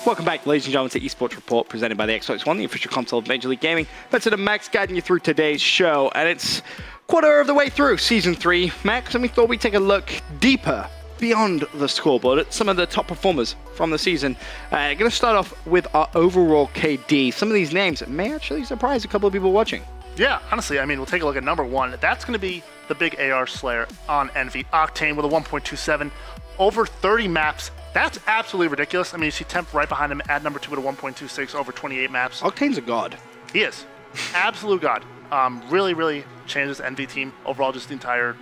Welcome back, ladies and gentlemen, to eSports Report, presented by the Xbox One, the official console of Major League Gaming. That's it, Max guiding you through today's show, and it's quarter of the way through Season 3, Max, and we thought we'd take a look deeper beyond the scoreboard at some of the top performers from the season. Going to start off with our overall KD. Some of these names may actually surprise a couple of people watching. Yeah, honestly, I mean, we'll take a look at number one. That's going to be the big AR Slayer on Envy. Octane with a 1.27, over 30 maps. That's absolutely ridiculous. I mean, you see Temp right behind him at number 2 with a 1.26, over 28 maps. Octane's a god. He is. Absolute god. Really, really changes the Envy team overall, just the entire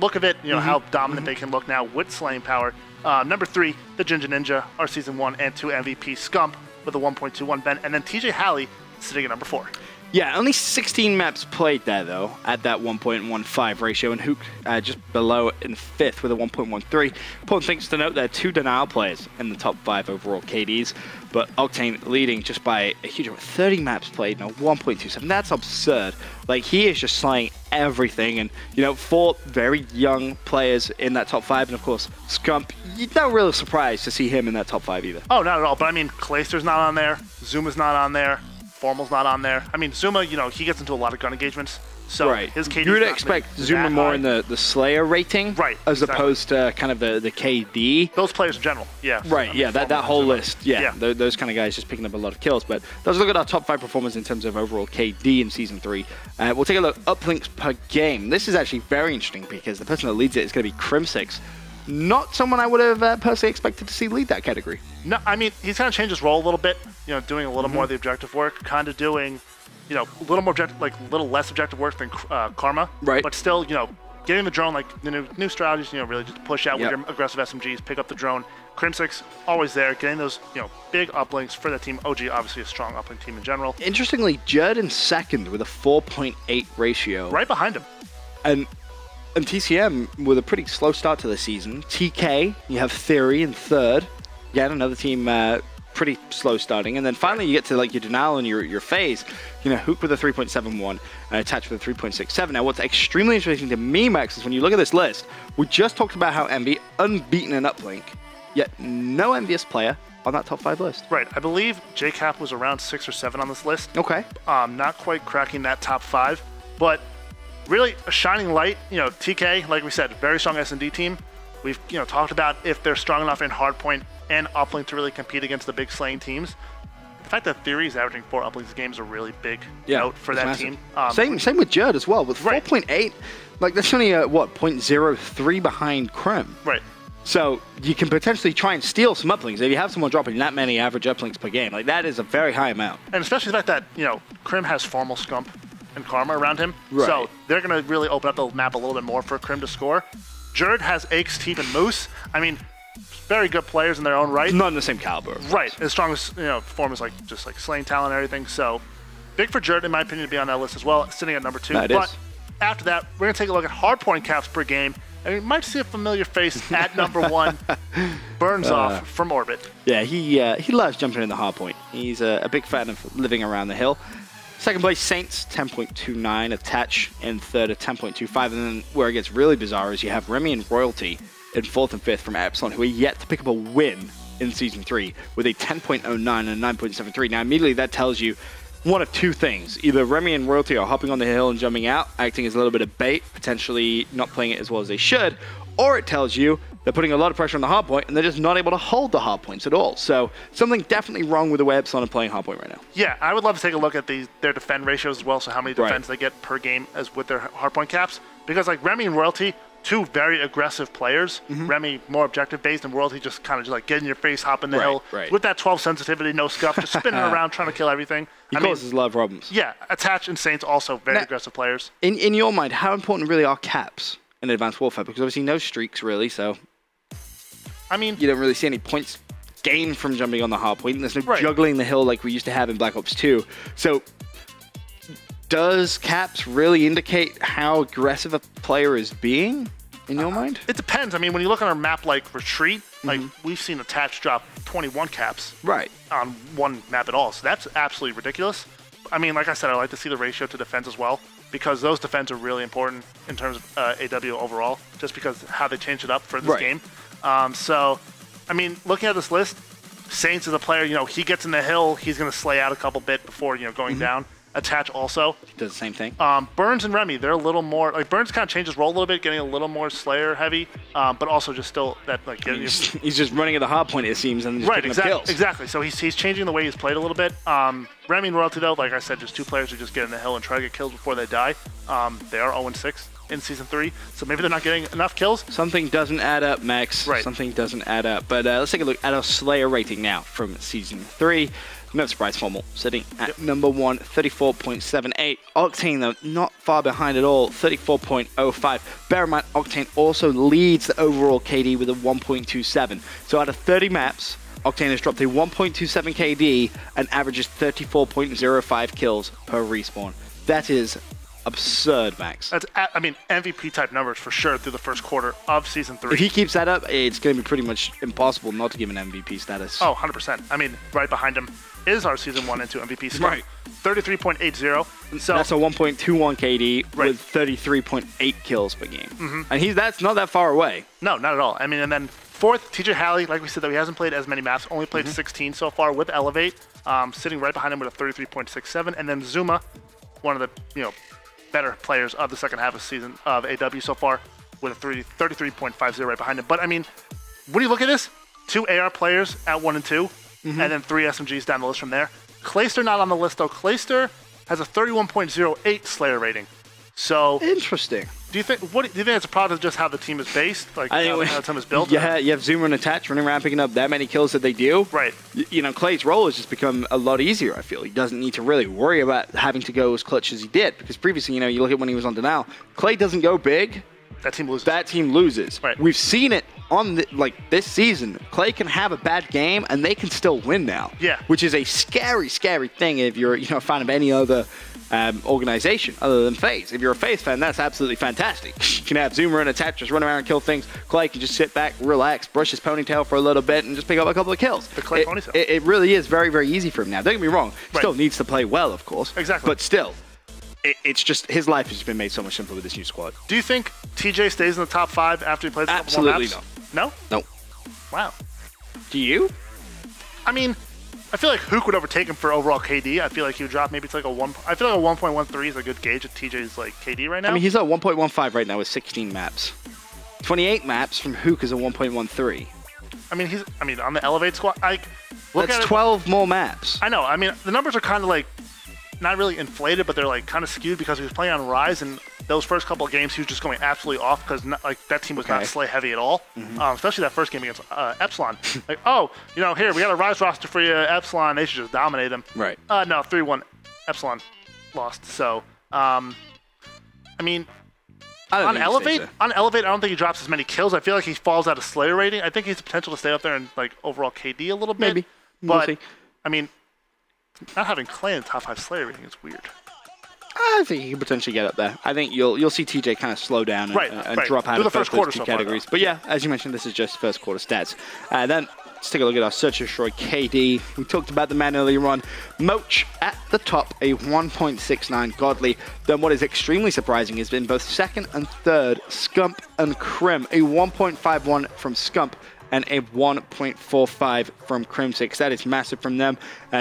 look of it, you know, how dominant they can look now with slaying power. Number 3, the Ginger Ninja, our Season 1 and 2 MVP Scump with a 1.21 Ben, and then TJ Halley sitting at number 4. Yeah, only 16 maps played there, though, at that 1.15 ratio, and Hook just below in 5th with a 1.13. Important things to note, there are 2 Denial players in the top 5 overall KDs, but Octane leading just by a huge amount. 30 maps played, now 1.27. That's absurd. Like, he is just slaying everything, and, you know, 4 very young players in that top 5, and, of course, Scump, you're not really surprised to see him in that top 5 either. Oh, not at all, but I mean, Clayster's not on there, Zuma's not on there, Formal's not on there. I mean, Zuma, you know, he gets into a lot of gun engagements, so his KD. You would expect Zuma more in the Slayer rating, as opposed to kind of the KD. Those players in general, yeah. Right, yeah, that whole list, those kind of guys just picking up a lot of kills. But let's look at our top 5 performers in terms of overall KD in Season 3. We'll take a look uplinks per game. This is actually very interesting because the person that leads it is going to be Crimsix. Not someone I would have personally expected to see lead that category. No, I mean, he's kind of changed his role a little bit, you know, doing a little more of the objective work, kind of doing, you know, a little more little less objective work than Karma. Right. But still, you know, getting the drone, like the new strategies, you know, really just push out with your aggressive SMGs, pick up the drone. Crimsix, always there, getting those, you know, big uplinks for the team. OG, obviously a strong uplink team in general. Interestingly, Jerd in 2nd with a 4.8 ratio. Right behind him. And TCM with a pretty slow start to the season. TK, you have Theory in 3rd. Again, another team pretty slow starting. And then finally you get to like your Denial and your phase. You know, Hook with a 3.71 and Attach with a 3.67. Now what's extremely interesting to me, Max, is when you look at this list, we just talked about how Envy unbeaten in uplink, yet no envious player on that top 5 list. Right, I believe JCap was around 6 or 7 on this list. Okay. Not quite cracking that top 5, but really a shining light. You know, TK, like we said, very strong S&D team. We've, you know, talked about if they're strong enough in hardpoint and uplink to really compete against the big slaying teams. The fact that Theory is averaging 4 uplinks a game is a really big note for that team. Same with Jerd as well, with 4.8. Like, that's only a, what, 0.03 behind Crim. Right. So you can potentially try and steal some uplinks. If you have someone dropping that many average uplinks per game, like, that is a very high amount. And especially the fact that, you know, Crim has Formal, Scump, and Karma around him, so they're going to really open up the map a little bit more for Crim to score. Jerd has Aches, Teep, and Moose. I mean, very good players in their own right. Not in the same caliber. Right, as strong as, you know, performance like just like slaying talent and everything. So big for Jerd, in my opinion, to be on that list as well, sitting at number 2. But after that, we're going to take a look at hardpoint caps per game, and we might see a familiar face at number 1. Burns off from Orbit. Yeah, he loves jumping in the hardpoint. He's a big fan of living around the hill. 2nd place, Saints, 10.29. Attach in 3rd at 10.25. And then where it gets really bizarre is you have Remy and Royalty in 4th and 5th from Epsilon, who are yet to pick up a win in Season 3 with a 10.09 and 9.73. Now, immediately that tells you one of 2 things. Either Remy and Royalty are hopping on the hill and jumping out, acting as a little bit of bait, potentially not playing it as well as they should, or it tells you they're putting a lot of pressure on the hardpoint, and they're just not able to hold the hardpoints at all. So something definitely wrong with the way Epsilon are playing hardpoint right now. Yeah, I would love to take a look at their defend ratios as well, so how many defends they get per game as with their hardpoint caps. Because like Remy and Royalty, 2 very aggressive players. Remy more objective-based, and Royalty just kind of like get in your face, hop in the hill. With that 12 sensitivity, no scuff, just spinning around trying to kill everything. He causes a lot of problems. Yeah, Attach and Saints also very aggressive players. In your mind, how important really are caps in Advanced Warfare? Because obviously no streaks really, so I mean, you don't really see any points gained from jumping on the hardpoint. There's no juggling the hill like we used to have in Black Ops 2. So does caps really indicate how aggressive a player is being in your mind? It depends. I mean, when you look on our map like Retreat, like we've seen Attach drop 21 caps on one map at all. So that's absolutely ridiculous. I mean, like I said, I like to see the ratio to defense as well, because those defense are really important in terms of AW overall, just because how they change it up for this game. So, I mean, looking at this list, Saints is a player, he gets in the hill, he's going to slay out a couple bit before, going down. Attach also. He does the same thing. Burns and Remy, they're a little more, Burns kind of changed his role a little bit, getting a little more Slayer heavy, but also just still that, getting he's just running at the hard point, it seems, and just picking up kills. Exactly. So he's changing the way he's played a little bit. Remy and Royalty, though, like I said, just two players who just get in the hill and try to get kills before they die. They are 0-6 in Season 3, so maybe they're not getting enough kills. Something doesn't add up, Max. Right. Something doesn't add up. But let's take a look at our Slayer rating now from Season 3. No surprise, Formal sitting at number 1, 34.78. Octane, though, not far behind at all, 34.05. Bear in mind, Octane also leads the overall KD with a 1.27. So out of 30 maps, Octane has dropped a 1.27 KD and averages 34.05 kills per respawn. That is absurd, Max. That's, MVP type numbers for sure through the first quarter of Season 3. If he keeps that up, it's going to be pretty much impossible not to give an MVP status. Oh, 100%. Right behind him is our Season 1 and 2 MVP score. Right. 33.80. So that's a 1.21 KD with 33.8 kills per game. And that's not that far away. No, not at all. And then fourth, TJ Halley, like we said, though, he hasn't played as many maps, only played 16 so far with Elevate, sitting right behind him with a 33.67. And then Zuma, one of the, better players of the second half of season of AW so far, with a 33.50 right behind him. But when you look at this, 2 AR players at 1 and 2, and then 3 SMGs down the list from there. Clayster not on the list though. Clayster has a 31.08 Slayer rating. So interesting. Do you think it's a product of just how the team is based, how the team is built? Yeah, you have Zoomer and Attach running around picking up that many kills that they do. Right. Clay's role has just become a lot easier, I feel. He doesn't need to really worry about having to go as clutch as he did. Because previously, you look at when he was on Denial, Clay doesn't go big. That team loses. That team loses. Right. We've seen it on this season. Clay can have a bad game and they can still win now. Yeah. Which is a scary, scary thing if you're a fan of any other organization other than FaZe. If you're a FaZe fan, that's absolutely fantastic. You can have Zoomer and Attach just run around and kill things. Clay can just sit back, relax, brush his ponytail for a little bit, and just pick up a couple of kills. The Clay ponytail. It really is very, very easy for him now. Don't get me wrong. He still needs to play well, of course. Exactly. But still, it's just his life has been made so much simpler with this new squad. Do you think TJ stays in the top 5 after he plays a couple Absolutely more maps? no. No? No. Wow. Do you? I feel like Hook would overtake him for overall KD. I feel like he would drop maybe to like a 1. I feel like a 1.13 is a good gauge of TJ's KD right now. He's at 1.15 right now with 16 maps. 28 maps from Hook is a 1.13. He's on the Elevate squad. That's 12 more maps. I know. The numbers are kind of not really inflated, but they're kind of skewed because he was playing on Rise, and those first couple of games he was just going absolutely off because that team was not Slay heavy at all. Especially that first game against Epsilon. Here we got a Rise roster for you, Epsilon. They should just dominate them. Right. No, 3-1. Epsilon lost. So, on Elevate, I don't think he drops as many kills. I feel like he falls out of Slayer rating. I think he has the potential to stay up there in overall KD a little bit. Maybe. But we'll see. Not having Clay in the top 5 Slayer rating is weird. I think he could potentially get up there. I think you'll see TJ kind of slow down and drop out of the first quarter two categories. But yeah, as you mentioned, this is just first quarter stats. Then let's take a look at our Search and Destroy KD. We talked about the man earlier on. Moch at the top, a 1.69 Godly. Then what is extremely surprising has been both second and third, Scump and Crim. A 1.51 from Scump and a 1.45 from Crim6. That is massive from them.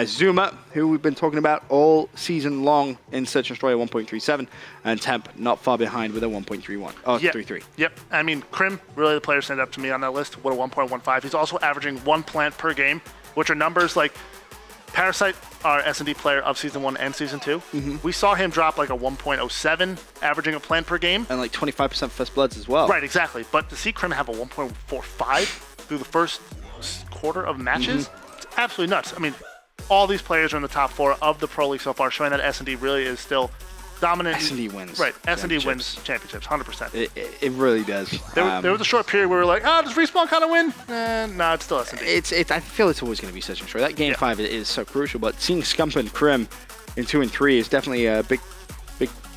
Zuma, who we've been talking about all season long in Search and Destroy, a 1.37, and Temp not far behind with a 1.31. Oh, 3.3. Yep. Crim, really the player stand up to me on that list with a 1.15. He's also averaging 1 plant per game, which are numbers like Parasite, our S&D player of Season 1 and Season 2. We saw him drop a 1.07, averaging a plant per game. And 25% First Bloods as well. Right, exactly. But to see Crim have a 1.45 through the first quarter of matches, it's absolutely nuts. All these players are in the top 4 of the Pro League so far, showing that S&D really is still dominant. S&D wins. Right, S&D wins championships, 100%. It really does. There was a short period where we were like, does Respawn kind of win? No, it's still S&D. I feel it's always going to be Search and Destroy. That Game 5 is so crucial, but seeing Scump and Crim in 2 and 3 is definitely a big,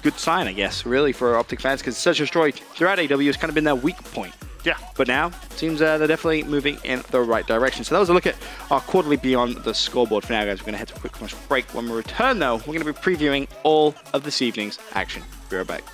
good sign, I guess, really, for Optic fans, because Search and Destroy throughout AW has kind of been their weak point. Yeah. But now, it seems they're definitely moving in the right direction. So that was a look at our quarterly Beyond the Scoreboard. For now, guys, we're going to head to a quick commercial break. When we return, though, we're going to be previewing all of this evening's action. Be right back.